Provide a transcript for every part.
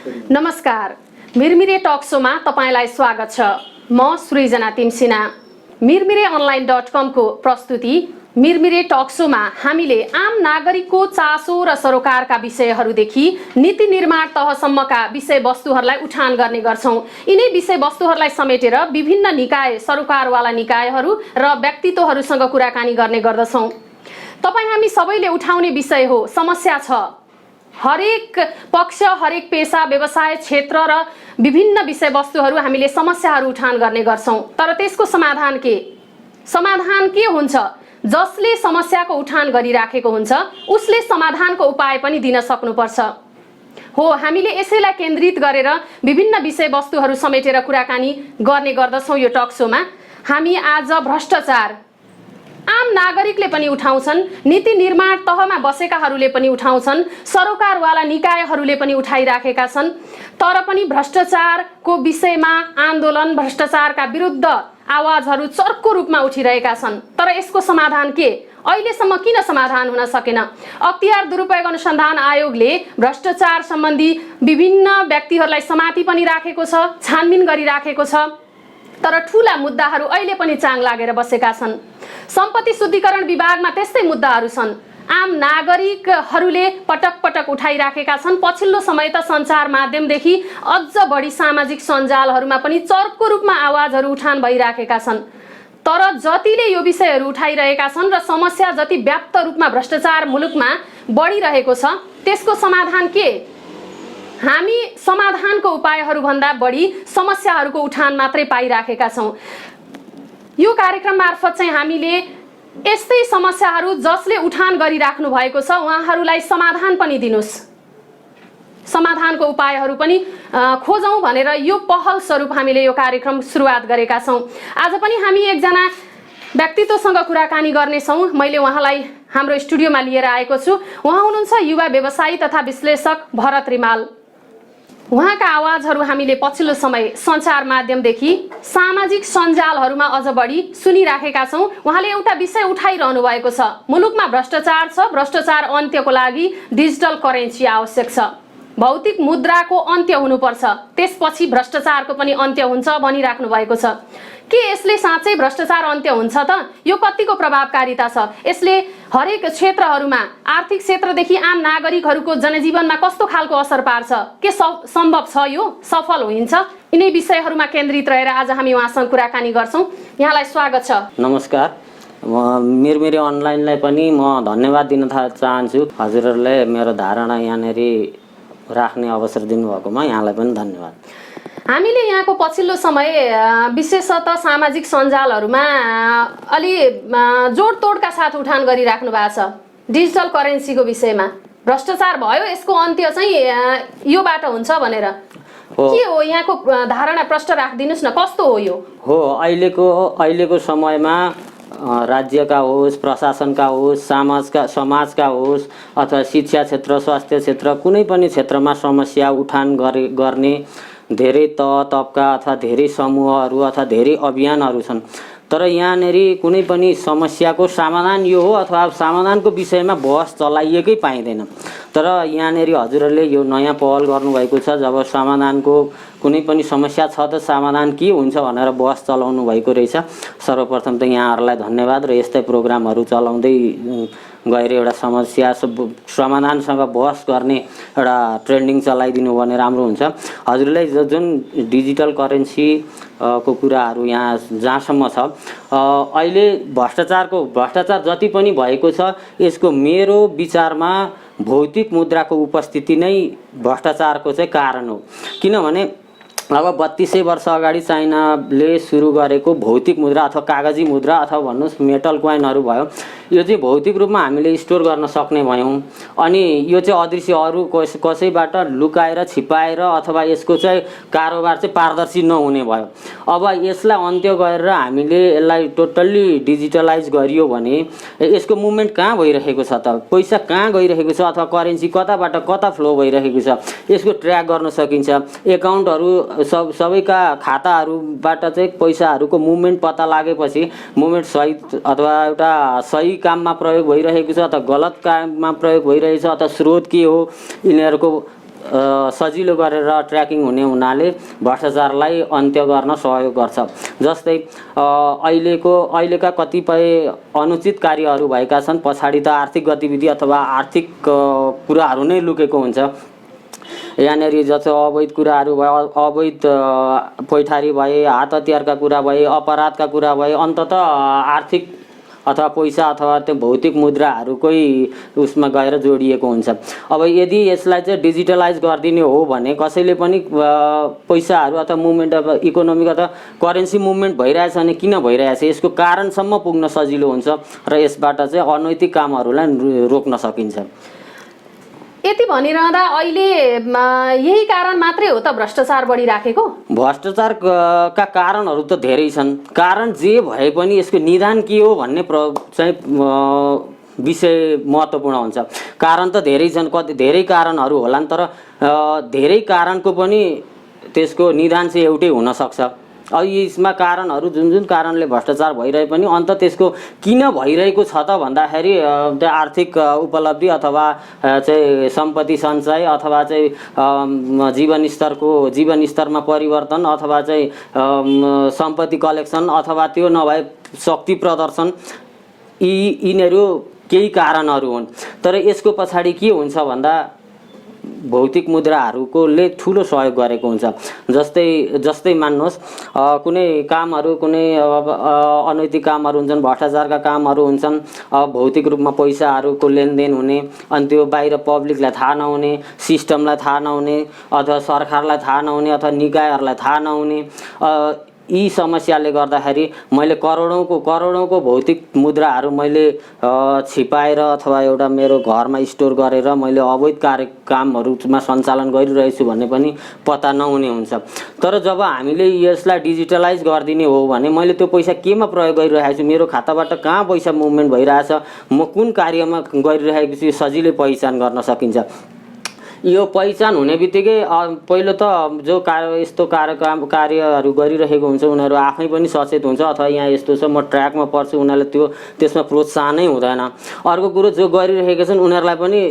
नमस्कार, मिरमिरे टक शोमा तपाईलाई स्वागत छ। म सृजना तिमसिना। मिरमिरे अनलाइन.com को प्रस्तुति मिरमिरे टक शोमा हामीले आम नागरिकको चासो र सरोकारका विषयहरूदेखि नीति निर्माण तहसम्मका विषयवस्तुहरूलाई उठान गर्ने गर्छौं। यिनै विषयवस्तुहरूलाई समेटेर विभिन्न निकाय, सरोकारवाला निकायहरू र व्यक्तित्वहरूसँग कुराकानी गर्ने गर्दछौं। तपाई हामी सबैले उठाउने विषय हो, समस्या छ। हरेक पक्ष, हरेक पेशा, व्यवसाय क्षेत्र र विभिन्न विषयवस्तुहरू हामीले समस्याहरू उठान गर्ने गर्छौं। तर त्यसको समाधान के हुन्छ? जसले समस्याको उठान गरिराखेको हुन्छ उसले समाधानको उपाय पनि दिन सक्नुपर्छ। हो, हामीले यसैलाई केन्द्रित गरेर विभिन्न विषयवस्तुहरू समेटेर कुराकानी गर्ने गर्दछौं। यो टक शोमा हामी आज भ्रष्टाचार आम नागरिकले पनि उठाउँछन्, नीति निर्माण तहमा बसेकाहरूले पनि उठाउँछन्, सरोकारवाला निकायहरूले पनि उठाइराखेका छन्। तर पनि भ्रष्टाचारको विषयमा आन्दोलन, भ्रष्टाचारका विरुद्ध आवाजहरू चर्को रूपमा उठिरहेका छन्। तर यसको समाधान के? अहिलेसम्म किन समाधान हुन सकेन? अख्तियार दुरुपयोग अनुसन्धान आयोगले भ्रष्टाचार सम्बन्धी विभिन्न व्यक्तिहरूलाई समाति पनि राखेको छ, छानबिन गरिराखेको छ। तर ठूला मुद्दाहरू अहिले पनि चाङ लागेर बसेका छन्। सम्पत्ति शुद्धिकरण विभागमा त्यस्तै मुद्दाहरू छन्। आम नागरिकहरूले पटक पटक उठाइराखेका छन्। पछिल्लो समय त सञ्चार माध्यमदेखि अझ बढी सामाजिक सञ्जालहरूमा पनि चर्को रूपमा आवाजहरू उठान भइराखेका छन्। तर जतिले यो विषयहरू उठाइरहेका छन् र समस्या जति व्याप्त रूपमा भ्रष्टाचार मुलुकमा बढिरहेको छ, त्यसको समाधान के? हामी समाधानको उपायहरू भन्दा बढी समस्याहरूको उठान मात्रै पाइराखेका छौं। यो कार्यक्रम मार्फत चाहिँ हामीले यस्तै समस्याहरू जसले उठान गरिराख्नु भएको छ उहाँहरूलाई समाधान पनि दिनुस्, समाधानको उपायहरू पनि खोजौं भनेर यो पहल स्वरूप हामीले यो कार्यक्रम सुरुवात गरेका छौं। आज पनि हामी एकजना व्यक्तित्वसँग कुराकानी गर्नेछौं। मैले उहाँलाई हाम्रो स्टुडियोमा लिएर आएको छु। उहाँ हुनुहुन्छ युवा व्यवसायी तथा विश्लेषक भरत रिमाल। उहाँका आवाजहरू हामीले पछिल्लो समय सञ्चार माध्यमदेखि सामाजिक सञ्जालहरूमा अझ बढी सुनिराखेका छौं। उहाँले एउटा विषय उठाइरहनु भएको छ। मुलुकमा भ्रष्टाचार छ, भ्रष्टाचार अन्त्यको लागि डिजिटल करेन्सी आवश्यक छ। भौतिक मुद्राको अन्त्य हुनुपर्छ, त्यसपछि भ्रष्टाचारको पनि अन्त्य हुन्छ भनिराख्नु भएको छ। के यसले साँच्चै भ्रष्टाचार अन्त्य हुन्छ त? यो कतिको प्रभावकारिता छ? यसले हरेक क्षेत्रहरूमा, आर्थिक क्षेत्रदेखि आम नागरिकहरूको जनजीवनमा कस्तो खालको असर पार्छ? के सम्भव छ? यो सफल हुन्छ? यिनै विषयहरूमा केन्द्रित रहेर आज हामी उहाँसँग कुराकानी गर्छौं। यहाँलाई स्वागत छ। नमस्कार। मिरमिरे अनलाइनलाई पनि म धन्यवाद दिन चाहन्छु। हजुरहरूले मेरो धारणा यहाँनेर राख्ने अवसर दिनुभएकोमा यहाँलाई पनि धन्यवाद। हामीले यहाँको पछिल्लो समय विशेषतः सामाजिक सञ्जालहरूमा अलि जोडतोडका साथ उठान गरिराख्नु भएको छ डिजिटल करेन्सीको विषयमा। भ्रष्टाचार भयो, यसको अन्त्य चाहिँ योबाट हुन्छ भनेर। के हो यहाँको धारणा? प्रश्न राखिदिनुस् न, कस्तो हो यो? हो, अहिलेको समयमा राज्यका होस्, प्रशासनका होस्, समाजका होस् अथवा शिक्षा क्षेत्र, स्वास्थ्य क्षेत्र, कुनै पनि क्षेत्रमा समस्या उठान गर्ने धेरै तबका अथवा धेरै समूहहरू अथवा धेरै अभियानहरू छन्। तर यहाँनेर कुनै पनि समस्याको समाधान यो हो अथवा समाधानको विषयमा बहस चलाइएकै पाइँदैन। तर यहाँनेर हजुरहरूले यो नयाँ पहल गर्नुभएको छ। जब समाधानको कुनै पनि समस्या छ त समाधान के हुन्छ भनेर बहस चलाउनु भएको रहेछ। सर्वप्रथम त यहाँहरूलाई धन्यवाद र यस्तै प्रोग्रामहरू चलाउँदै गएर एउटा समस्या समाधानसँग बहस गर्ने एउटा ट्रेन्डिङ चलाइदिनु भने राम्रो हुन्छ। हजुरलाई जुन डिजिटल करेन्सी को कुराहरू यहाँ जहाँसम्म छ, अहिले भ्रष्टाचार जति पनि भएको छ यसको मेरो विचारमा भौतिक मुद्राको उपस्थिति नै भ्रष्टाचारको चाहिँ कारण हो। किनभने अब 3200 वर्ष अगाडि चाइनाले सुरु गरेको भौतिक मुद्रा अथवा कागजी मुद्रा अथवा भन्नुहोस् मेटल कोइनहरू भयो, यो चाहिँ भौतिक रूपमा हामीले स्टोर गर्न सक्ने भयौँ। अनि यो चाहिँ अदृश्य अरू कसैबाट लुकाएर छिपाएर अथवा यसको चाहिँ कारोबार चाहिँ पारदर्शी नहुने भयो। अब यसलाई अन्त्य गरेर हामीले यसलाई टोटल्ली डिजिटलाइज गरियो भने यसको मुभमेन्ट कहाँ भइरहेको छ त? पैसा कहाँ गइरहेको छ अथवा करेन्सी कताबाट कता फ्लो भइरहेको छ यसको ट्र्याक गर्न सकिन्छ। एकाउन्टहरू सबैका खाताहरूबाट चाहिँ पैसाहरूको मुभमेन्ट पत्ता लागेपछि मुभमेन्ट सही अथवा एउटा सही काममा प्रयोग भइरहेको छ अथवा गलत काममा प्रयोग भइरहेछ अथवा स्रोत के हो, यिनीहरूको सजिलो गरेर ट्र्याकिङ हुने हुनाले भ्रष्टाचारलाई अन्त्य गर्न सहयोग गर्छ। जस्तै अहिलेका कतिपय अनुचित कार्यहरू भएका छन्, पछाडि त आर्थिक गतिविधि अथवा आर्थिक कुराहरू नै लुकेको हुन्छ। यहाँनिर जस्तो अवैध कुराहरू भयो, अवैध पैठारी भए, हात हतियारका कुरा भए, अपराधका कुरा भए, अन्ततः आर्थिक अथवा पैसा अथवा त्यो भौतिक मुद्राहरूकै उसमा गएर जोडिएको हुन्छ। अब यदि यसलाई चाहिँ डिजिटलाइज गरिदिने हो भने कसैले पनि पैसाहरू अथवा मुभमेन्ट अफ इकोनोमिक अथवा करेन्सी मुभमेन्ट भइरहेछ भने किन भइरहेछ यसको कारणसम्म पुग्न सजिलो हुन्छ र यसबाट चाहिँ अनैतिक कामहरूलाई रोक्न सकिन्छ। यति भनिरहँदा अहिले यही कारण मात्रै हो त भ्रष्टाचार बढिराखेको? भ्रष्टाचारका कारणहरू त धेरै छन्। कारण जे भए पनि यसको निदान के हो भन्ने चाहिँ विषय महत्त्वपूर्ण हुन्छ। कारण त धेरै छन्, कति धेरै कारणहरू होलान्, तर धेरै कारणको पनि त्यसको निदान चाहिँ एउटै हुनसक्छ। अब यसमा कारणहरू जुन कारणले भ्रष्टाचार भइरहे पनि अन्त त्यसको किन भइरहेको छ त भन्दाखेरि त्यो आर्थिक उपलब्धि अथवा चाहिँ सम्पत्ति सञ्चय अथवा चाहिँ जीवनस्तरमा परिवर्तन अथवा चाहिँ सम्पत्ति कलेक्सन अथवा त्यो नभए शक्ति प्रदर्शन, यिनीहरू केही कारणहरू हुन्। तर यसको पछाडि के हुन्छ भन्दा भौतिक मुद्राहरूकोले ठुलो सहयोग गरेको हुन्छ। जस्तै मान्नुहोस् कुनै कामहरू, कुनै अनैतिक कामहरू हुन्छन्, भ्रष्टाचारका कामहरू हुन्छन्, भौतिक रूपमा पैसाहरूको लेनदेन हुने, अनि त्यो बाहिर पब्लिकलाई थाहा नहुने, सिस्टमलाई थाहा नहुने अथवा सरकारलाई थाहा नहुने अथवा निकायहरूलाई थाहा नहुने, यी समस्याले गर्दाखेरि मैले करोडौँको भौतिक मुद्राहरू मैले छिपाएर अथवा एउटा मेरो घरमा स्टोर गरेर मैले अवैध कामहरूमा सञ्चालन गरिरहेछु भन्ने पनि पत्ता नहुने हुन्छ। तर जब हामीले यसलाई डिजिटलाइज गरिदिने हो भने मैले त्यो पैसा केमा प्रयोग गरिरहेको छु, मेरो खाताबाट कहाँ पैसा मुभमेन्ट भइरहेछ, म कुन कार्यमा गरिरहेको छु, सजिलै पहिचान गर्न सकिन्छ। यो पहिचान हुने बित्तिकै पहिलो त जो यस्तो कार्यहरू गरिरहेको हुन्छ उनीहरू आफै पनि सचेत हुन्छ अथवा यहाँ यस्तो छ म ट्र्याकमा पर्छु, उनीहरूले त्यसमा प्रोत्साहनै हुँदैन। अर्को कुरो जो गरिरहेका छन् उनीहरूलाई पनि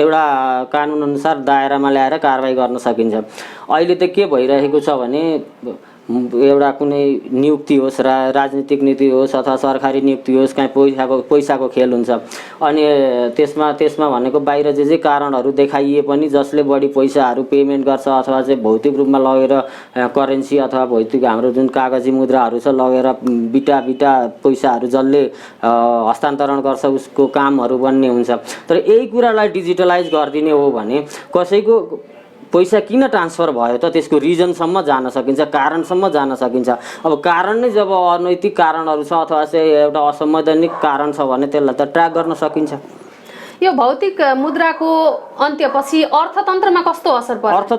एउटा कानुनअनुसार दायरामा ल्याएर कारबाही गर्न सकिन्छ। अहिले त के भइरहेको छ भने एउटा कुनै नियुक्ति होस्, राजनीतिक नीति होस् अथवा सरकारी नियुक्ति होस्, कहीँ पैसाको खेल हुन्छ। अनि त्यसमा भनेको बाहिर जे कारणहरू देखाइए पनि जसले बढी पैसाहरू पेमेन्ट गर्छ अथवा चाहिँ भौतिक रूपमा लगेर करेन्सी अथवा भौतिक हाम्रो जुन कागजी मुद्राहरू छ लगेर बिटा पैसाहरू जसले हस्तान्तरण गर्छ उसको कामहरू बन्ने हुन्छ। तर यही कुरालाई डिजिटलाइज गरिदिने हो भने कसैको पैसा किन ट्रान्सफर भयो त त्यसको रिजनसम्म जान सकिन्छ, कारणसम्म जान सकिन्छ। अब कारण नै जब अनैतिक कारणहरू छ अथवा चाहिँ एउटा असंवैधानिक कारण छ भने त्यसलाई त ट्र्याक गर्न सकिन्छ। यो भौतिक मुद्राको अन्त्यपछि अर्थतन्त्रमा कस्तो असर पर्छ?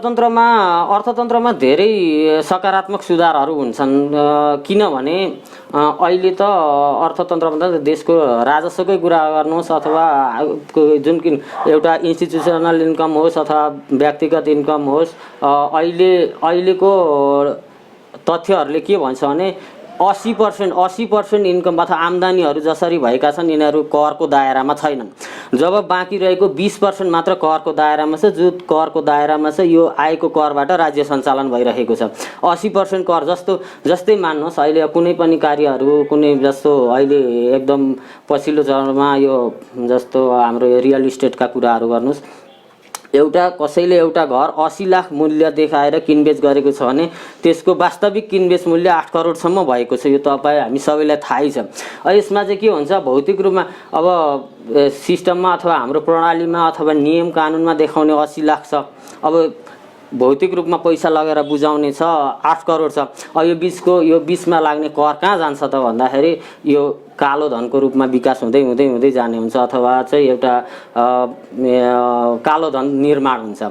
अर्थतन्त्रमा धेरै सकारात्मक सुधारहरू हुन्छन्। किनभने अहिले त अर्थतन्त्रमा त देशको राजस्वकै कुरा गर्नुहोस् अथवा जुन एउटा इन्स्टिट्युसनल इन्कम होस् अथवा व्यक्तिगत इन्कम होस्, अहिलेको तथ्यहरूले के भन्छ भने 80% इन्कम अथवा आम्दानीहरू जसरी भएका छन् यिनीहरू करको दायरामा छैनन्। जब बाँकी रहेको 20% मात्र करको दायरामा छ, जो करको दायरामा छ यो आएको करबाट राज्य सञ्चालन भइरहेको छ। 80% कर जस्तै मान्नुहोस् अहिले कुनै पनि कार्यहरू कुनै जस्तो अहिले एकदम पछिल्लो चरणमा यो जस्तो हाम्रो रियल इस्टेटका कुराहरू गर्नुहोस्, कसैले एउटा घर 80 लाख मूल्य देखाएर किनबेच गरेको छ भने त्यसको वास्तविक किनबेच मूल्य 8 करोडसम्म भएको छ। यो हामी सबैलाई थाहै छ। यसमा चाहिँ के हुन्छ, भौतिक रूपमा अब सिस्टममा अथवा हाम्रो प्रणालीमा अथवा नियम कानुनमा देखाउने 80 लाख छ, अब भौतिक रूपमा पैसा लगेर बुझाउने छ 8 करोड छ। अब यो बिचमा लाग्ने कर कहाँ जान्छ त भन्दाखेरि यो कालो धनको रूपमा विकास हुँदै जाने हुन्छ अथवा चाहिँ एउटा कालो धन निर्माण हुन्छ।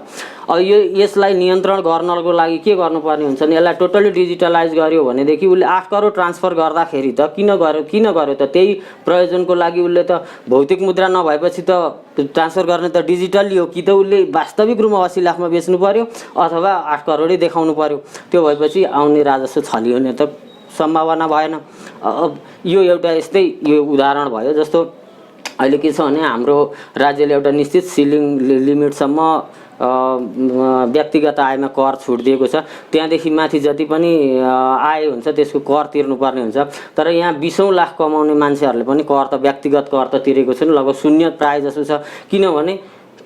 अब यसलाई नियन्त्रण गर्नको लागि के गर्नुपर्ने हुन्छ नि, यसलाई टोटली डिजिटलाइज गर्यो भनेदेखि उसले 8 करोड ट्रान्सफर गर्दाखेरि त किन गर्यो त त्यही प्रयोजनको लागि उसले त भौतिक मुद्रा नभएपछि त ट्रान्सफर गर्ने त डिजिटली हो कि त उसले वास्तविक रूपमा 80 लाखमा बेच्नु पर्यो अथवा 8 करोडै देखाउनु पर्यो। त्यो भएपछि आउने राजस्व छलिने त सम्भावना भएन। अब यो एउटा यस्तै यो उदाहरण भयो। जस्तो अहिले के छ भने हाम्रो राज्यले एउटा निश्चित सिलिङ लिमिटसम्म व्यक्तिगत आयमा कर छुट दिएको छ। त्यहाँदेखि माथि जति पनि आय हुन्छ त्यसको कर तिर्नुपर्ने हुन्छ। तर यहाँ 20औं लाख कमाउने मान्छेहरूले पनि कर त व्यक्तिगत कर त तिरेको छैन, लगभग शून्य प्राय जसो छ। किनभने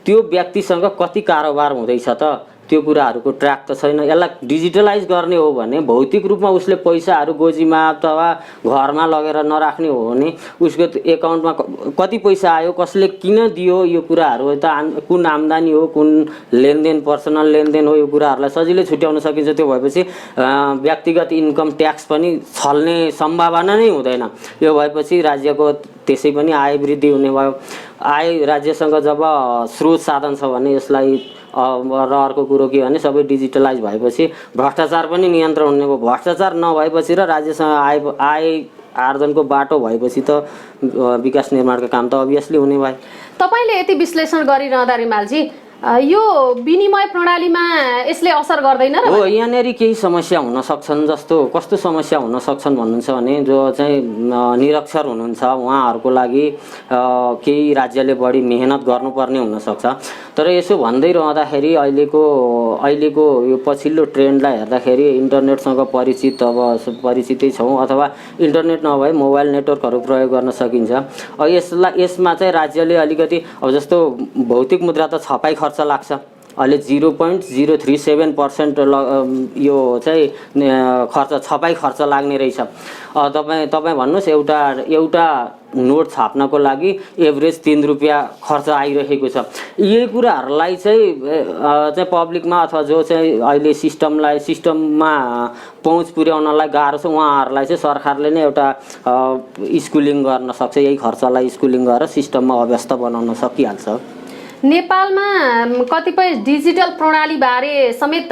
त्यो व्यक्तिसँग कति कारोबार हुँदैछ त त्यो कुराहरूको ट्र्याक त छैन। यसलाई डिजिटलाइज गर्ने हो भने भौतिक रूपमा उसले पैसाहरू गोजीमा अथवा घरमा लगेर नराख्ने हो भने उसको एकाउन्टमा कति पैसा आयो, कसले किन दियो, यो कुराहरू त कुन आम्दानी हो, कुन लेनदेन, पर्सनल लेनदेन हो, यो कुराहरूलाई सजिलै छुट्याउन सकिन्छ। त्यो भएपछि व्यक्तिगत इन्कम ट्याक्स पनि छल्ने सम्भावना नै हुँदैन। यो भएपछि राज्यको त्यसै पनि आय वृद्धि हुने भयो। आय राज्यसँग जब स्रोत साधन छ भने यसलाई र अर्को कुरो के भने सबै डिजिटलाइज भएपछि भ्रष्टाचार पनि नियन्त्रण हुने भयो। भ्रष्टाचार नभएपछि र राज्यसँग आय आर्जनको बाटो भएपछि त विकास निर्माणको काम त अभियसली हुने भयो। तपाईले यति विश्लेषण गरिरहँदा रिमालजी यो विनिमय प्रणालीमा यसले असर गर्दैन र? हो, यहाँनेरि केही समस्या हुन सक्छन्। जस्तो कस्तो समस्या हुन सक्छन् भन्नुहुन्छ भने जो चाहिँ निरक्षर हुनुहुन्छ उहाँहरूको लागि केही राज्यले बढी मेहनत गर्नुपर्ने हुनसक्छ। तर यसो भन्दै रहँदाखेरि अहिलेको यो पछिल्लो ट्रेन्डलाई हेर्दाखेरि इन्टरनेटसँग परिचितै छौँ अथवा इन्टरनेट नभए मोबाइल नेटवर्कहरू प्रयोग गर्न सकिन्छ। यसमा चाहिँ राज्यले अलिकति अब जस्तो भौतिक मुद्रा त छपाई खर्च लाग्छ। अहिले 0.037% यो चाहिँ छपाई खर्च लाग्ने रहेछ। तपाईँ भन्नुहोस् एउटा नोट छाप्नको लागि एभरेज 3 रुपियाँ खर्च आइरहेको छ। यही कुराहरूलाई चाहिँ पब्लिकमा अथवा जो चाहिँ अहिले सिस्टममा पहुँच पुर्याउनलाई गाह्रो छ उहाँहरूलाई चाहिँ सरकारले नै एउटा स्कुलिङ गर्न सक्छ। यही खर्चलाई स्कुलिङ गरेर सिस्टममा अभ्यस्त बनाउन सकिहाल्छ। नेपालमा कतिपय डिजिटल प्रणाली बारे समेत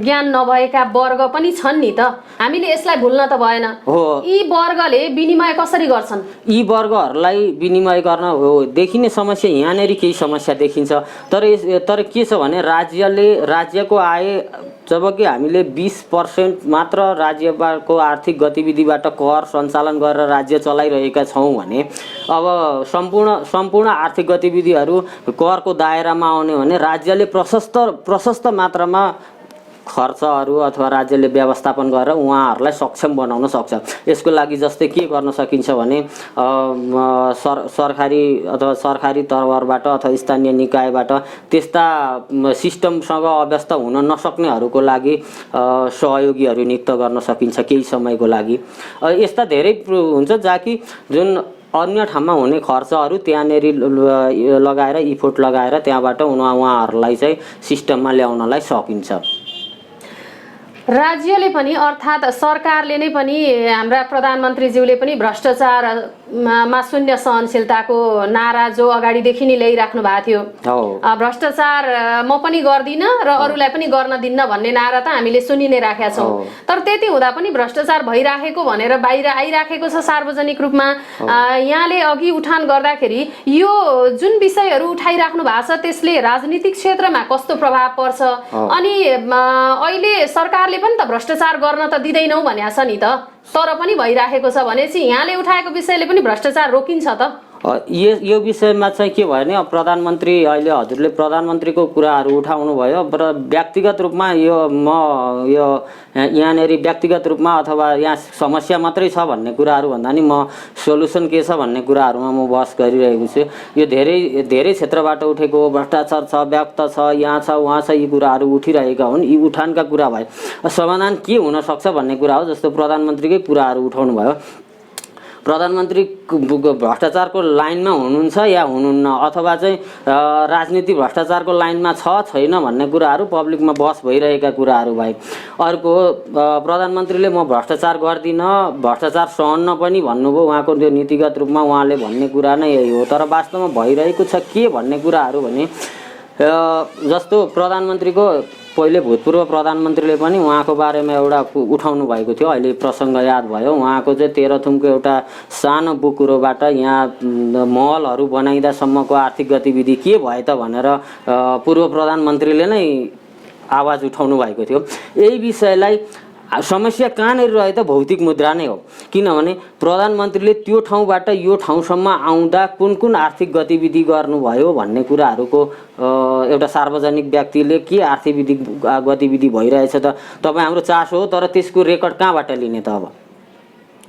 ज्ञान नभएका वर्ग पनि छन् नि त, हामीले यसलाई भुल्न त भएन। यी वर्गले विनिमय कसरी गर्छन्? यी वर्गहरूलाई विनिमय गर्न हो देखिने समस्या यहाँनेरि केही समस्या देखिन्छ। तर के छ भने राज्यको आय जबकि हामीले 20% मात्र राज्यको आर्थिक गतिविधिबाट कर सञ्चालन गरेर राज्य चलाइरहेका छौँ भने अब सम्पूर्ण आर्थिक गतिविधिहरू करको दायरामा आउने भने राज्यले प्रशस्त मात्रामा खर्चहरू अथवा राज्यले व्यवस्थापन गरेर उहाँहरूलाई सक्षम बनाउन सक्छ। यसको लागि जस्तै के गर्न सकिन्छ भने सरकारी तर्फबाट अथवा स्थानीय निकायबाट त्यस्ता सिस्टमसँग अभ्यस्त हुन नसक्नेहरूको लागि सहयोगीहरू नियुक्त गर्न सकिन्छ केही समयको लागि। यस्ता धेरै हुन्छ जहाँ कि जुन अन्य ठाउँमा हुने खर्चहरू त्यहाँनेरि लगाएर इफोर्ट लगाएर त्यहाँबाट उहाँहरूलाई चाहिँ सिस्टममा ल्याउनलाई सकिन्छ। राज्यले पनि अर्थात् सरकारले नै पनि हाम्रा प्रधानमन्त्रीज्यूले पनि भ्रष्टाचारमा शून्य सहनशीलताको नारा जो अगाडिदेखि नै ल्याइराख्नु भएको थियो। भ्रष्टाचार म पनि गर्दिनँ र अरूलाई पनि गर्न दिन्न भन्ने नारा त हामीले सुनि नै राखेका छौँ। तर त्यति हुँदा पनि भ्रष्टाचार भइराखेको भनेर बाहिर आइराखेको छ सार्वजनिक रूपमा। यहाँले अघि उठान गर्दाखेरि यो जुन विषयहरू उठाइराख्नु भएको छ त्यसले राजनीतिक क्षेत्रमा कस्तो प्रभाव पर्छ? अनि अहिले सरकारले पनि त भ्रष्टाचार गर्न त दिँदैनौ भनेको छ नि त, तर पनि भइराखेको छ भनेपछि यहाँले उठाएको विषयले पनि भ्रष्टाचार रोकिन्छ त? यो विषयमा चाहिँ के भयो भने प्रधानमन्त्री अहिले हजुरले प्रधानमन्त्रीको कुराहरू उठाउनु भयो र व्यक्तिगत रूपमा यो यहाँनेरि व्यक्तिगत रूपमा अथवा यहाँ समस्या मात्रै छ भन्ने कुराहरू भन्दा नि म सोलुसन के छ भन्ने कुराहरूमा म बहस गरिरहेको छु। यो धेरै क्षेत्रबाट उठेको भ्रष्टाचार छ, व्याप्त छ, यहाँ छ उहाँ छ, यी कुराहरू उठिरहेका हुन्। यी उठानका कुरा भए समाधान के हुन सक्छ भन्ने कुरा हो। जस्तो प्रधानमन्त्रीकै कुराहरू उठाउनु भयो। प्रधानमन्त्री भ्रष्टाचारको लाइनमा हुनुहुन्छ या हुनुहुन्न अथवा चाहिँ राजनीति भ्रष्टाचारको लाइनमा छ छैन भन्ने कुराहरू पब्लिकमा बहस भइरहेका कुराहरू भए। अर्को प्रधानमन्त्रीले म भ्रष्टाचार गर्दिनँ, भ्रष्टाचार सहन्न पनि भन्नुभयो। उहाँको त्यो नीतिगत रूपमा उहाँले भन्ने कुरा नै यही हो। तर वास्तवमा भइरहेको छ के भन्ने कुराहरू भने जस्तो प्रधानमन्त्रीको पहिले भूतपूर्व प्रधानमन्त्रीले पनि उहाँको बारेमा एउटा उठाउनु भएको थियो, अहिले प्रसङ्ग याद भयो। उहाँको चाहिँ तेह्रथुमको एउटा सानो बुकुरोबाट यहाँ महलहरू बनाइदासम्मको आर्थिक गतिविधि के भयो त भनेर पूर्व प्रधानमन्त्रीले नै आवाज उठाउनु भएको थियो। यही विषयलाई समस्या कहाँनिर रह्यो त भौतिक मुद्रा नै हो। किनभने प्रधानमन्त्रीले त्यो ठाउँबाट यो ठाउँसम्म आउँदा कुन कुन आर्थिक गतिविधि गर्नुभयो भन्ने कुराहरूको एउटा सार्वजनिक व्यक्तिले के आर्थिक गतिविधि भइरहेछ त तपाईँ हाम्रो चासो हो, तर त्यसको रेकर्ड कहाँबाट लिने त? अब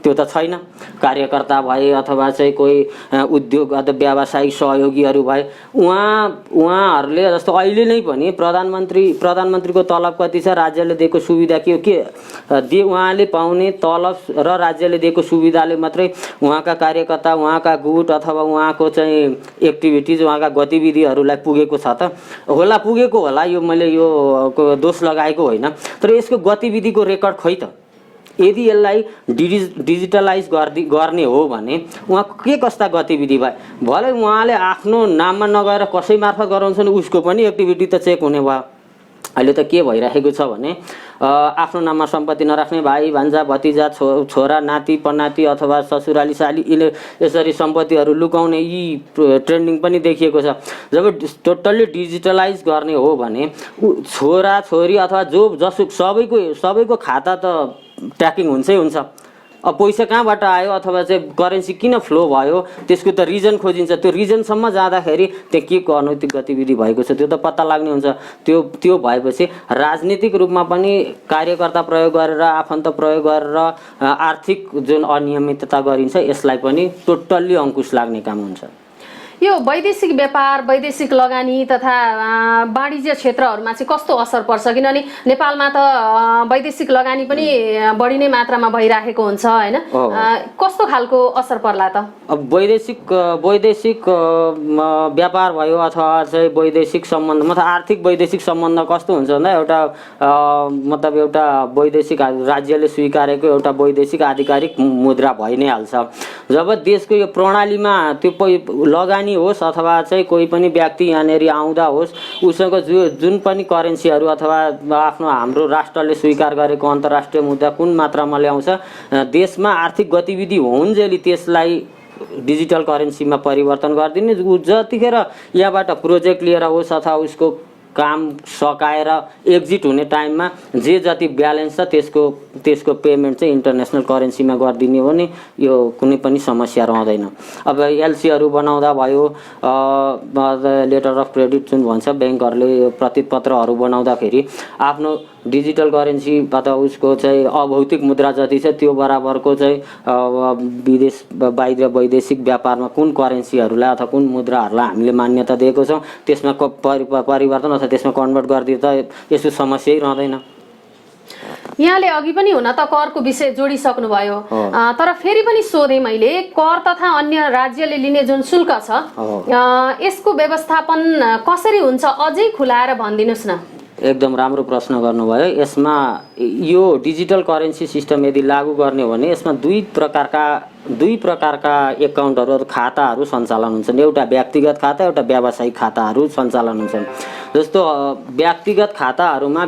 त्यो त छैन। कार्यकर्ता भए अथवा चाहिँ कोही उद्योग अथवा व्यावसायिक सहयोगीहरू भए उहाँहरूले जस्तो अहिले नै पनि प्रधानमन्त्रीको तलब कति छ, राज्यले दिएको सुविधा के उहाँले पाउने तलब र राज्यले दिएको सुविधाले मात्रै उहाँका कार्यकर्ता, उहाँका गुट अथवा उहाँको चाहिँ एक्टिभिटिज, उहाँका गतिविधिहरूलाई पुगेको छ त? पुगेको होला, यो मैले यो दोष लगाएको होइन, तर यसको गतिविधिको रेकर्ड खै त? यदि यसलाई डिजिटलाइज गर्ने हो भने उहाँ के कस्ता गतिविधि भए भले उहाँले आफ्नो नाममा नगएर कसै मार्फत गराउँछन् उसको पनि एक्टिभिटी त चेक हुने भयो। अहिले त के भइरहेको छ भने आफ्नो नाममा सम्पत्ति नराख्ने भाइ भान्जा भतिजा छोरा नाति पनाति अथवा ससुराली साली यसरी सम्पत्तिहरू लुकाउने यी ट्रेन्डिङ पनि देखिएको छ। जब टोटल्ली डिजिटलाइज गर्ने हो भने छोरा छोरी अथवा जसो सबैको खाता त ट्र्याकिङ हुन्छै हुन्छ। अब पैसा कहाँबाट आयो अथवा चाहिँ करेन्सी किन फ्लो भयो त्यसको त रिजन खोजिन्छ। त्यो रिजनसम्म जाँदाखेरि त्यहाँ के को अनैतिक गतिविधि भएको छ त्यो त पत्ता लाग्ने हुन्छ। त्यो भएपछि राजनीतिक रूपमा पनि कार्यकर्ता प्रयोग गरेर आफन्त प्रयोग गरेर आर्थिक जुन अनियमितता गरिन्छ यसलाई पनि टोटल्ली अंकुश लाग्ने काम हुन्छ। यो वैदेशिक व्यापार, वैदेशिक लगानी तथा वाणिज्य क्षेत्रहरूमा चाहिँ कस्तो असर पर्छ? किनभने नेपालमा त वैदेशिक लगानी पनि बढी नै मात्रामा भइराखेको हुन्छ हैन? कस्तो खालको असर पर्ला त? अब वैदेशिक व्यापार भयो अथवा चाहिँ वैदेशिक सम्बन्ध मतलब आर्थिक वैदेशिक सम्बन्ध कस्तो हुन्छ भन्दा मतलब एउटा वैदेशिक राज्यले स्वीकारेको एउटा वैदेशिक आधिकारिक मुद्रा भइ नै हाल्छ। जब देशको यो प्रणालीमा त्यो लगानी होस् अथवा चाहिँ कोही पनि व्यक्ति यहाँनेरि आउँदा होस् उसँग जुन पनि करेन्सीहरू अथवा आफ्नो हाम्रो राष्ट्रले स्वीकार गरेको अन्तर्राष्ट्रिय मुद्रा कुन मात्रामा ल्याउँछ देशमा आर्थिक गतिविधि हुन्जेली त्यसलाई डिजिटल करेन्सीमा परिवर्तन गरिदिने। जतिखेर यहाँबाट प्रोजेक्ट लिएर होस् अथवा उसको काम सकाएर एक्जिट हुने टाइममा जे जति ब्यालेन्स छ त्यसको पेमेन्ट चाहिँ इन्टरनेसनल करेन्सीमा गरिदिने हो भने यो कुनै पनि समस्या रहँदैन। अब एलसीहरू बनाउँदा भयो लेटर अफ क्रेडिट जुन भन्छ ब्याङ्कहरूले प्रतिपत्रहरू बनाउँदाखेरि आफ्नो डिजिटल करेन्सी अथवा उसको चाहिँ अभौतिक मुद्रा जति छ त्यो बराबरको चाहिँ विदेश बाहिर वैदेशिक व्यापारमा कुन करेन्सीहरूलाई अथवा कुन मुद्राहरूलाई हामीले मान्यता दिएको छौँ त्यसमा परिवर्तन अथवा त्यसमा कन्भर्ट गरिदिए त यसो समस्यै रहँदैन। यहाँले अघि पनि हुन त करको विषय जोडिसक्नु भयो, तर फेरि पनि सोधेँ मैले, कर तथा अन्य राज्यले लिने जुन शुल्क छ यसको व्यवस्थापन कसरी हुन्छ अझै खुलाएर भनिदिनुस् न। एकदम राम्रो प्रश्न गर्नुभयो। यसमा यो डिजिटल करेन्सी सिस्टम यदि लागू गर्ने हो भने यसमा दुई प्रकारका एकाउन्टहरू खाताहरू सञ्चालन हुन्छन्। एउटा व्यक्तिगत खाता, एउटा व्यावसायिक खाताहरू सञ्चालन हुन्छन्। जस्तो व्यक्तिगत खाताहरूमा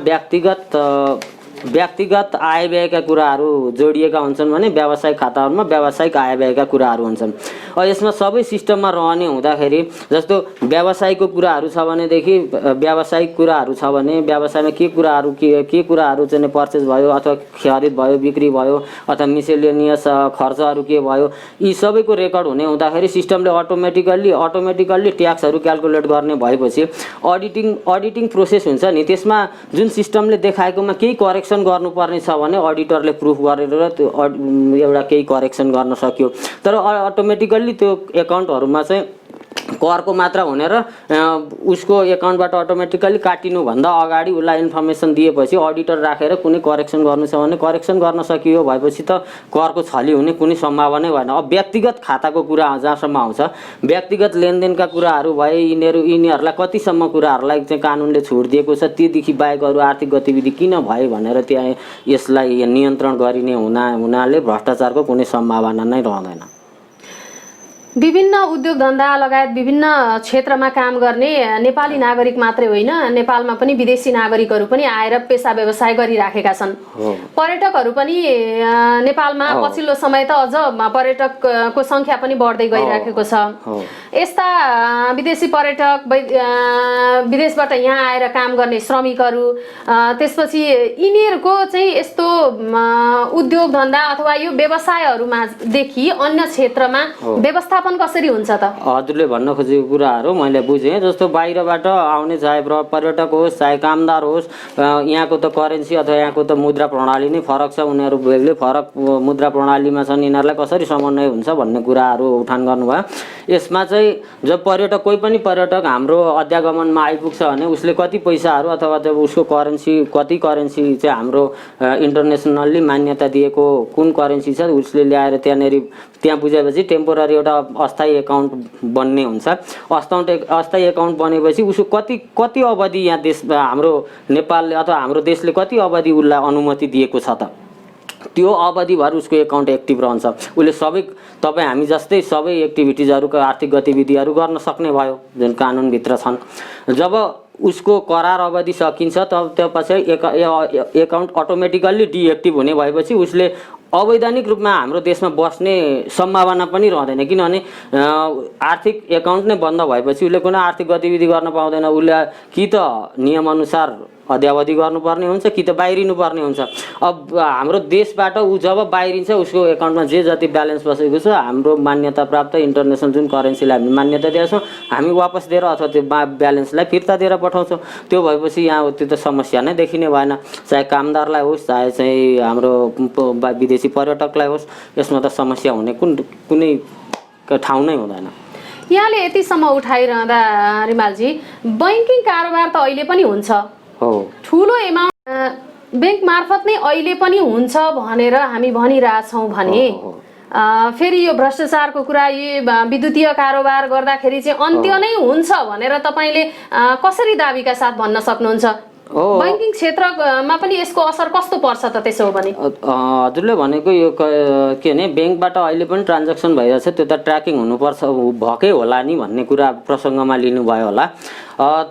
व्यक्तिगत आय व्ययका कुराहरू जोडिएका हुन्छन् भने व्यावसायिक खाताहरूमा व्यावसायिक आय व्ययका कुराहरू हुन्छन्। यसमा सबै सिस्टममा रहने हुँदाखेरि जस्तो व्यवसायको कुराहरू छ भनेदेखि व्यावसायिक कुराहरू छ भने व्यवसायमा के कुराहरू चाहिँ पर्चेस भयो अथवा खरिद भयो बिक्री भयो अथवा मिसेलेनियस खर्चहरू के भयो यी सबैको रेकर्ड हुने हुँदाखेरि सिस्टमले अटोमेटिकल्ली ट्याक्सहरू क्याल्कुलेट गर्ने भएपछि अडिटिङ प्रोसेस हुन्छ नि त्यसमा जुन सिस्टमले देखाएकोमा केही करेक्सन गर्नुपर्ने छ भने अडिटरले प्रुफ गरेर त्यो एउटा केही करेक्सन गर्न सक्यो। तर अटोमेटिकल्ली त्यो एकाउन्टहरूमा चाहिँ करको मात्रा हुने र उसको एकाउन्टबाट अटोमेटिकल्ली काटिनुभन्दा अगाडि उसलाई इन्फर्मेसन दिएपछि अडिटर राखेर कुनै करेक्सन गर्नु छ भने करेक्सन गर्न सकियो भएपछि त करको छली हुने कुनै सम्भावनै भएन। अब व्यक्तिगत खाताको कुरा जहाँसम्म आउँछ व्यक्तिगत लेनदेनका कुराहरू भए यिनीहरूलाई कतिसम्म कुराहरूलाई चाहिँ कानुनले छुट दिएको छ तीदेखि बाहेक अरू आर्थिक गतिविधि किन भयो भनेर त्यहाँ यसलाई नियन्त्रण गरिने हुनाले भ्रष्टाचारको कुनै सम्भावना नै रहँदैन। विभिन्न उद्योग धन्दा लगायत विभिन्न क्षेत्रमा काम गर्ने नेपाली नागरिक मात्रै होइन, नेपालमा पनि विदेशी नागरिकहरू पनि आएर पेसा व्यवसाय गरिराखेका छन्। पर्यटकहरू पनि नेपालमा पछिल्लो समय त अझ पर्यटकको सङ्ख्या पनि बढ्दै गइराखेको छ। यस्ता विदेशी पर्यटक, विदेशबाट यहाँ आएर काम गर्ने श्रमिकहरू, त्यसपछि यिनीहरूको चाहिँ यस्तो उद्योग धन्दा अथवा यो व्यवसायहरूमा देखि अन्य क्षेत्रमा व्यवस्थापन कसरी हुन्छ त? हजुरले भन्न खोजेको कुराहरू मैले बुझेँ। जस्तो बाहिरबाट आउने चाहे पर्यटक होस् चाहे कामदार होस्, यहाँको त करेन्सी अथवा यहाँको त मुद्रा प्रणाली नै फरक छ। उनीहरू बेग्लै फरक मुद्रा प्रणालीमा छन्, यिनीहरूलाई कसरी समन्वय हुन्छ भन्ने कुराहरू उठान गर्नुभयो। यसमा चाहिँ जब पर्यटक, कोही पनि पर्यटक हाम्रो अध्यागमनमा आइपुग्छ भने उसले कति पैसाहरू अथवा जब उसको करेन्सी कति करेन्सी चाहिँ हाम्रो इन्टरनेसनल्ली मान्यता दिएको कुन करेन्सी छ उसले ल्याएर त्यहाँ बुझेपछि टेम्पोररी एउटा अस्थायी एकाउन्ट बन्ने हुन्छ। अस्थायी एकाउन्ट बनेपछि उसको कति अवधि यहाँ देश हाम्रो नेपालले अथवा हाम्रो देशले कति अवधि उसलाई अनुमति दिएको छ त, त्यो अवधिभर उसको एकाउन्ट एक्टिभ रहन्छ। उसले तपाईँ हामी जस्तै सबै एक्टिभिटिजहरूको आर्थिक गतिविधिहरू गर्न सक्ने भयो जुन कानुनभित्र छन्। जब उसको करार अवधि सकिन्छ तब त्यो पछि एकाउन्ट अटोमेटिकल्ली डिएक्टिभ हुने भएपछि उसले अवैधानिक रूपमा हाम्रो देशमा बस्ने सम्भावना पनि रहँदैन। किनभने आर्थिक एकाउन्ट नै बन्द भएपछि उसले कुनै आर्थिक गतिविधि गर्न पाउँदैन। उसले कि त नियमअनुसार अध्यावधि गर्नुपर्ने हुन्छ कि त बाहिरिनु पर्ने हुन्छ। अब हाम्रो देशबाट ऊ जब बाहिरिन्छ उसको एकाउन्टमा जे जति ब्यालेन्स बसेको छ हाम्रो मान्यता प्राप्त इन्टरनेसनल जुन करेन्सीलाई हामी मान्यता दिएका छौँ हामी वापस दिएर अथवा त्यो ब्यालेन्सलाई फिर्ता दिएर पठाउँछौँ। त्यो भएपछि यहाँ त्यो त समस्या नै देखिने भएन, चाहे कामदारलाई होस् चाहे चाहिँ हाम्रो विदेशी पर्यटकलाई होस्। यसमा त समस्या हुने कुनै ठाउँ नै हुँदैन। यहाँले यतिसम्म उठाइरहँदा रिमालजी, बैंकिङ कारोबार त अहिले पनि हुन्छ, ठुलो एमाउन्ट बैंक मार्फत नै अहिले पनि हुन्छ भनेर हामी भनिरहेछौँ भने फेरि यो भ्रष्टाचारको कुरा, यो विद्युतीय कारोबार गर्दाखेरि चाहिँ अन्त्य नै हुन्छ भनेर तपाईँले कसरी दाबीका साथ भन्न सक्नुहुन्छ? बैंकिङ क्षेत्रमा पनि यसको असर कस्तो पर्छ त त्यसो हो भने? हजुरले भनेको यो के भने ब्याङ्कबाट अहिले पनि ट्रान्ज्याक्सन भइरहेछ, त्यो त ट्र्याकिङ हुनुपर्छ भएकै होला नि भन्ने कुरा प्रसङ्गमा लिनुभयो होला।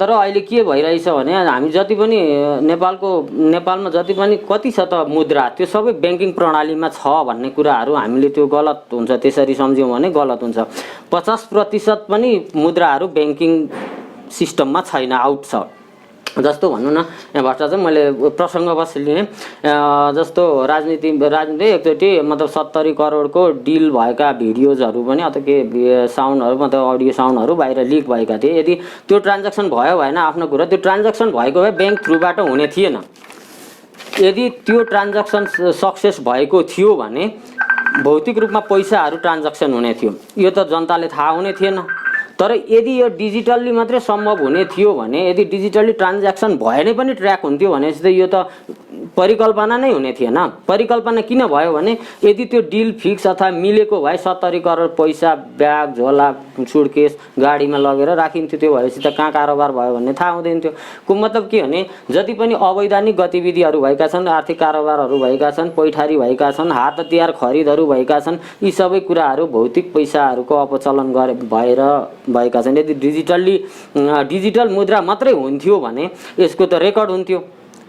तर अहिले के भइरहेछ भने हामी जति पनि नेपालमा जति पनि कति छ त मुद्रा त्यो सबै ब्याङ्किङ प्रणालीमा छ भन्ने कुराहरू हामीले त्यो गलत हुन्छ, त्यसरी सम्झ्यौँ भने गलत हुन्छ। 50% पनि मुद्राहरू ब्याङ्किङ सिस्टममा छैन, आउट छ। जस्तो भनौँ न यहाँ भ्रष्टाचार मैले प्रसङ्गवश लिएँ। जस्तो राजनीति एकचोटि मतलब 70 करोडको डिल भएका भिडियोजहरू पनि अथवा के साउन्डहरू मतलब अडियो साउन्डहरू बाहिर लिक भएका थिए। यदि त्यो ट्रान्ज्याक्सन भयो भएन आफ्नो कुरा, त्यो ट्रान्ज्याक्सन भएको भए ब्याङ्क थ्रुबाट हुने थिएन। यदि त्यो ट्रान्ज्याक्सन सक्सेस भएको थियो भने भौतिक रूपमा पैसाहरू ट्रान्ज्याक्सन हुने थियो, यो त जनताले थाहा हुने थिएन। तर यदि यो डिजिटल्ली मात्रै सम्भव हुने थियो भने, यदि डिजिटल्ली ट्रान्ज्याक्सन भए नै पनि ट्र्याक हुन्थ्यो भनेपछि त यो त परिकल्पना नै हुने थिएन। परिकल्पना किन भयो भने यदि त्यो डिल फिक्स अथवा मिलेको भए 70 करोड पैसा ब्याग झोला सुटकेस गाडीमा लगेर राखिन्थ्यो, त्यो भएपछि त कहाँ कारोबार भयो भन्ने थाहा हुँदैन थियो। को मतलब के भने जति पनि अवैधानिक गतिविधिहरू भएका छन्, आर्थिक कारोबारहरू भएका छन्, पैठारी भएका छन्, हात हतियार खरिदहरू भएका छन्, यी सबै कुराहरू भौतिक पैसाहरूको अपचलन भएका छन्। यदि डिजिटल मुद्रा मात्रै हुन्थ्यो भने यसको त रेकर्ड हुन्थ्यो,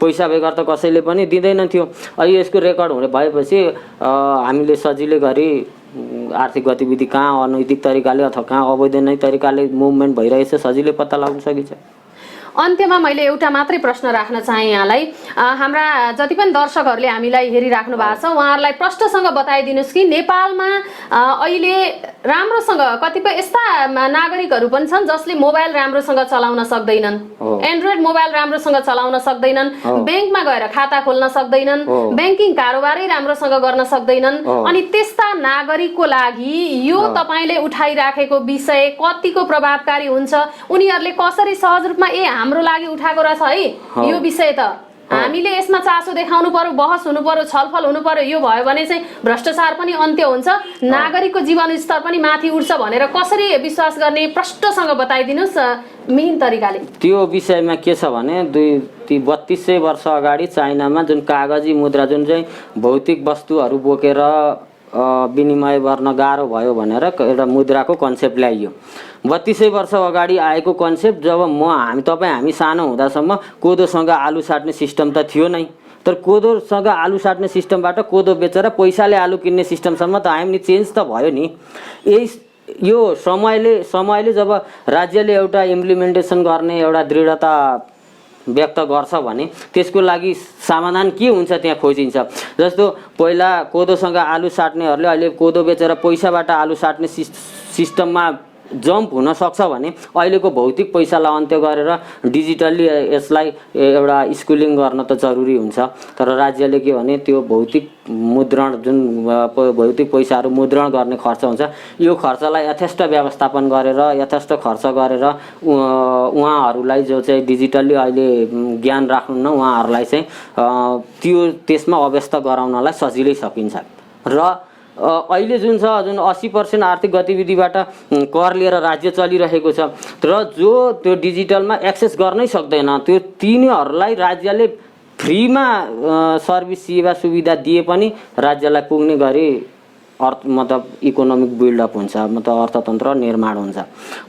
पैसा बेगर त कसैले पनि दिँदैन थियो। अहिले यसको रेकर्ड हुने भएपछि हामीले सजिलै गरी आर्थिक गतिविधि कहाँ अनैतिक तरिकाले अथवा कहाँ अवैधानिक तरिकाले मुभमेन्ट भइरहेछ सजिलै पत्ता लाग्न सकिन्छ। अन्त्यमा मैले एउटा मात्रै प्रश्न राख्न चाहे यहाँलाई। हाम्रा जति पनि दर्शकहरूले हामीलाई हेरिराख्नु भएको छ उहाँहरूलाई प्रश्नसँग बताइदिनुहोस् कि नेपालमा अहिले राम्रोसँग कतिपय यस्ता नागरिकहरू पनि छन् जसले मोबाइल राम्रोसँग चलाउन सक्दैनन्, एन्ड्रोइड मोबाइल राम्रोसँग चलाउन सक्दैनन्, ब्याङ्कमा गएर खाता खोल्न सक्दैनन्, ब्याङ्किङ कारोबारै राम्रोसँग गर्न सक्दैनन्। अनि त्यस्ता नागरिकको लागि यो तपाईँले उठाइराखेको विषय कतिको प्रभावकारी हुन्छ? उनीहरूले कसरी सहज रूपमा हाम्रो लागि उठाएको रहेछ है यो विषय, त हामीले यसमा चासो देखाउनु पर्यो, बहस हुनु पर्यो, छलफल हुनु पर्यो। यो भयो भने चाहिँ भ्रष्टाचार पनि अन्त्य हुन्छ, नागरिकको जीवन स्तर पनि माथि उठ्छ भनेर कसरी विश्वास गर्ने प्रष्टसँग बताइदिनुहोस् मिहिन तरिकाले। त्यो विषयमा के छ भने 3200 वर्ष अगाडि चाइनामा जुन कागजी मुद्रा जुन चाहिँ भौतिक वस्तुहरू बोकेर विनिमय गर्न गाह्रो भयो भनेर एउटा मुद्राको कन्सेप्ट ल्याइयो। 3200 वर्ष अगाडि आएको कन्सेप्ट, जब हामी सानो हुँदासम्म कोदोसँग आलु साट्ने सिस्टम त थियो नै, तर कोदोसँग आलु साट्ने सिस्टमबाट कोदो बेचेर पैसाले आलु किन्ने सिस्टमसम्म त आयो नि, चेन्ज त भयो नि। यो समयले जब राज्यले एउटा इम्प्लिमेन्टेसन गर्ने एउटा दृढता व्यक्त गर्छ भने त्यसको लागि समाधान के हुन्छ त्यहाँ खोजिन्छ। जस्तो पहिला कोदोसँग आलु साट्नेहरूले अहिले कोदो बेचेर पैसाबाट आलु साट्ने सिस्टममा जम्प हुन सक्छ भने अहिलेको भौतिक पैसालाई अन्त्य गरेर डिजिटल्ली यसलाई एउटा स्कुलिङ गर्न त जरुरी हुन्छ। तर राज्यले के भने त्यो भौतिक मुद्रण, जुन भौतिक पैसाहरू मुद्रण गर्ने खर्च हुन्छ, यो खर्चलाई यथेष्ट व्यवस्थापन गरेर यथेष्ट खर्च गरेर उहाँहरूलाई जो चाहिँ डिजिटल्ली अहिले ज्ञान राख्नुहुन्न उहाँहरूलाई चाहिँ त्यसमा अभ्यस्त गराउनलाई सजिलै सकिन्छ। र अहिले जुन 80% आर्थिक गतिविधिबाट कर लिएर राज्य चलिरहेको छ, र जो त्यो डिजिटलमा एक्सेस गर्नै सक्दैन, तिनीहरूलाई राज्यले फ्रीमा सर्भिस सेवा सुविधा दिए पनि राज्यलाई पुग्ने गरी मतलब इकोनोमिक बिल्डअप हुन्छ, मतलब अर्थतन्त्र निर्माण हुन्छ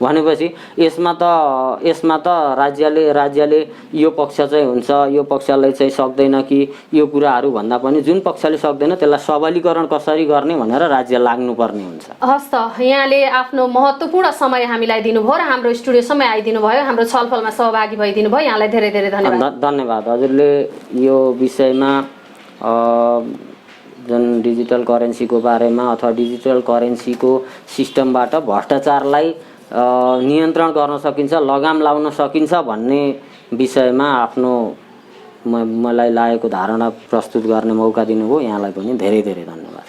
भनेपछि यसमा त राज्यले यो पक्ष चाहिँ हुन्छ, यो पक्षले चाहिँ सक्दैन कि यो कुराहरू भन्दा पनि जुन पक्षले सक्दैन त्यसलाई सबलीकरण कसरी गर्ने भनेर राज्य लाग्नुपर्ने हुन्छ। हस् त, यहाँले आफ्नो महत्त्वपूर्ण समय हामीलाई दिनुभयो र हाम्रो स्टुडियोसम्म आइदिनु भयो, हाम्रो छलफलमा सहभागी भइदिनु भयो, यहाँलाई धेरै धेरै धन्यवाद। धन्यवाद। हजुरले यो विषयमा जुन डिजिटल करेन्सीको बारेमा अथवा डिजिटल करेन्सीको सिस्टमबाट भ्रष्टाचारलाई नियन्त्रण गर्न सकिन्छ, लगाम लाउन सकिन्छ भन्ने विषयमा आफ्नो मलाई लागेको धारणा प्रस्तुत गर्ने मौका दिनुभयो, यहाँलाई पनि धेरै धेरै धन्यवाद।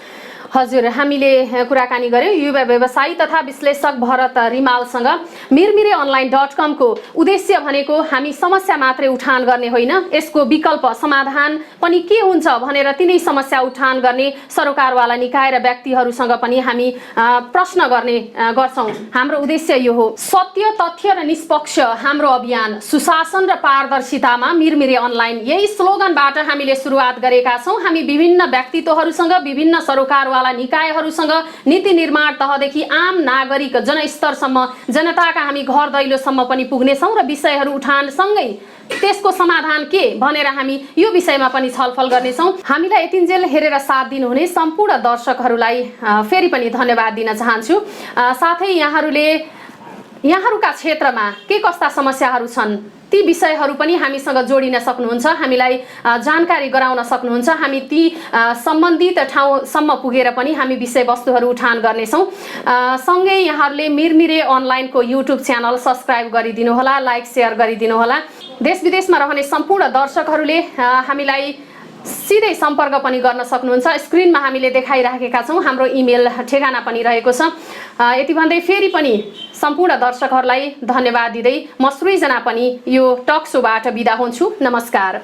हजुर, हामीले कुराकानी गर्यौं युवा व्यवसायी तथा विश्लेषक भरत रिमालसँग। mirmireonline.com को उद्देश्य भनेको हामी समस्या मात्रै उठान गर्ने होइन, यसको विकल्प समाधान पनि के हुन्छ भनेर तिनै समस्या उठान गर्ने सरोकारवाला निकाय र व्यक्तिहरूसँग पनि हामी प्रश्न गर्ने गर्छौं। हाम्रो उद्देश्य यो हो। सत्य, तथ्य र निष्पक्ष हाम्रो अभियान, सुशासन र पारदर्शितामा मिरमिरे अनलाइन, यही स्लोगनबाट हामीले सुरुवात गरेका छौं। हामी विभिन्न व्यक्तित्वहरूसँग, विभिन्न सरोकारवाला निकायहरूसँग नीति निर्माण तहदेखि आम नागरिक जनस्तरसम्म, जनताका हामी घर दैलोसम्म पनि पुग्नेछौँ र विषयहरू उठानसँगै त्यसको समाधान के भनेर हामी यो विषयमा पनि छलफल गर्नेछौँ। हामीलाई यतिन्जेल हेरेर साथ दिनुहुने सम्पूर्ण दर्शकहरूलाई फेरि पनि धन्यवाद दिन चाहन्छु। साथै यहाँहरूका क्षेत्रमा के कस्ता समस्याहरू छन् ती विषयहरू पनि हामीसँग जोडिन सक्नुहुन्छ, हामीलाई जानकारी गराउन सक्नुहुन्छ। हामी ती सम्बन्धित ठाउँसम्म पुगेर पनि हामी विषयवस्तुहरू उठान गर्नेछौँ। सँगै यहाँहरूले मिरमिरे अनलाइनको युट्युब च्यानल सब्सक्राइब गरिदिनुहोला, लाइक सेयर गरिदिनुहोला। देश विदेशमा रहने सम्पूर्ण दर्शकहरूले हामीलाई सिधै सम्पर्क पनि गर्न सक्नुहुन्छ। स्क्रिनमा हामीले देखाइराखेका छौँ, हाम्रो इमेल ठेगाना पनि रहेको छ। यति भन्दै फेरि पनि सम्पूर्ण दर्शकहरूलाई धन्यवाद दिँदै म सृजना पनि यो टक सोबाट बिदा हुन्छु। नमस्कार।